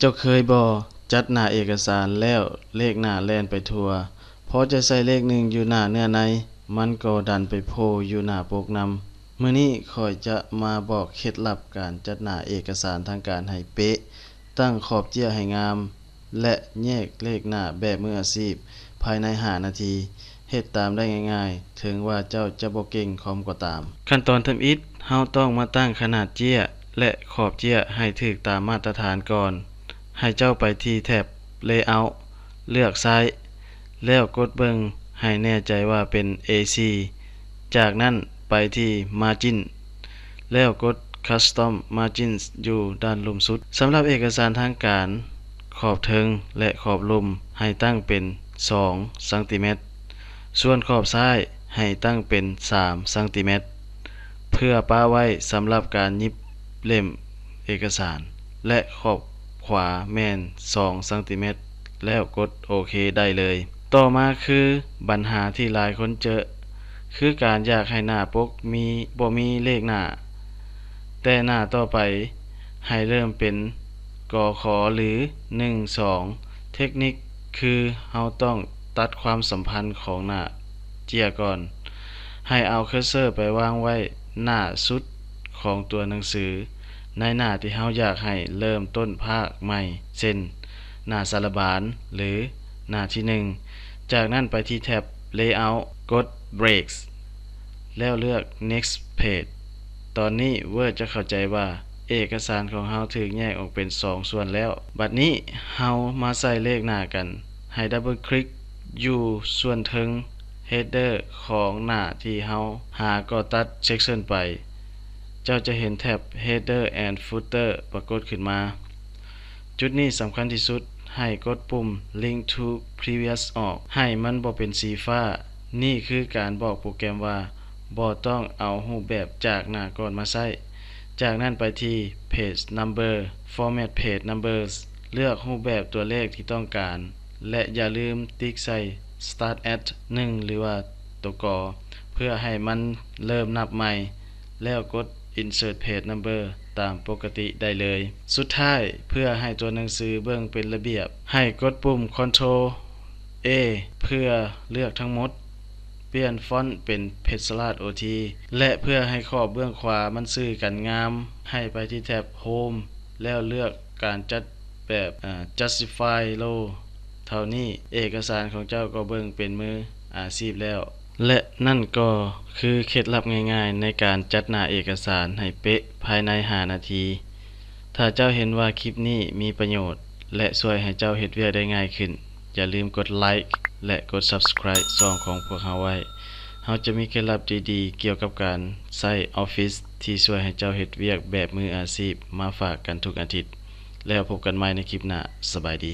เจ้าเคยบ่จัดหน้าเอกสารแล้วเลขหน้าแล่นไปทั่วพอจะใส่เลข1อยู่หน้าเนื้อในมันก็ดันไปโผล่อยู่หน้าปกนำมื้อนี้ข้อยจะมาบอกเคล็ดลับการจัดหน้าเอกสารทางการให้เป๊ะตั้งขอบเจียให้งามและแยกเลขหน้าแบบมืออาชีพภายใน5นาทีเฮ็ดตามได้ง่ายๆถึงว่าเจ้าจะบ่เก่งคอมก็ตามขั้นตอนทำอิฐเฮาต้องมาตั้งขนาดเจียและขอบเจียให้ถูกตามมาตรฐานก่อนให้เจ้าไปที่แท็บ Layout เลือกซ้ายแล้วกดเบิ่งให้แน่ใจว่าเป็น AC จากนั้นไปที่ Margin แล้วกด Custom Margins อยู่ด้านลุ่มสุดสำหรับเอกสารทางการขอบเทิงและขอบลุ่มให้ตั้งเป็น2ซมส่วนขอบซ้ายให้ตั้งเป็น3ซมเพื่อป้าไว้สำหรับการหยิบเล่มเอกสารและขอบขวาแม่น2ซมแล้วกดโอเคได้เลยต่อมาคือปัญหาที่หลายคนเจอคือการอยากให้หน้าปกบ่มีเลขหน้าแต่หน้าต่อไปให้เริ่มเป็นกขหรือ1 2เทคนิคคือเฮาต้องตัดความสัมพันธ์ของหน้าเจียก่อนให้เอาเคอร์เซอร์ไปวางไว้หน้าสุดของตัวหนังสือในหน้าที่เฮาอยากให้เริ่มต้นภาคใหม่เช่นหน้าสารบานหรือหน้าที่1จากนั้นไปที่แท็บ Layout กด Breaks แล้วเลือก Next Page ตอนนี้เวิร์ดจะเข้าใจว่าเอกสารของเฮาถูกแยกออกเป็น2ส่วนแล้วบัดนี้เฮามาใส่เลขหน้ากันให้ดับเบิลคลิกอยู่ส่วนเทิง Header ของหน้าที่เฮาหาก็ตัด Section ไปเจ้าจะเห็นแท็บ Header and Footer ปรากฏขึ้นมาจุดนี้สำคัญที่สุดให้กดปุ่ม Link to Previous ออกให้มันบ่เป็นสีฟ้านี่คือการบอกโปรแกรมว่าบ่ต้องเอารูปแบบจากหน้าก่อนมาใช้จากนั้นไปที่ Page Number Format Page Numbers เลือกรูปแบบตัวเลขที่ต้องการและอย่าลืมติ๊กใส่ Start at 1 หรือว่าตัวกเพื่อให้มันเริ่มนับใหม่แล้วกด Insert Page Number ตามปกติได้เลยสุดท้ายเพื่อให้ตัวหนังสือเบิ่งเป็นระเบียบให้กดปุ่ม Ctrl A เพื่อเลือกทั้งหมดเปลี่ยนฟอนต์เป็น Pixelart OT และเพื่อให้ขอบเบื้องขวามันซื่อกันงามให้ไปที่แท็บ Home แล้วเลือกการจัดแบบ Justify Row เท่านี้เอกสารของเจ้าก็เบิ่งเป็นมืออาชีพแล้วและนั่นก็คือเคล็ดลับง่ายๆในการจัดหน้าเอกสารให้เป๊ะภายใน5นาทีถ้าเจ้าเห็นว่าคลิปนี้มีประโยชน์และช่วยให้เจ้าเฮ็ดเวียกได้ง่ายขึ้นอย่าลืมกดไลค์และกด Subscribe ช่องของพวกเราไว้เราจะมีเคล็ดลับดีๆเกี่ยวกับการใช้ Office ที่ช่วยให้เจ้าเฮ็ดเวียกแบบมืออาชีพมาฝากกันทุกอาทิตย์แล้วพบกันใหม่ในคลิปหน้าสบายดี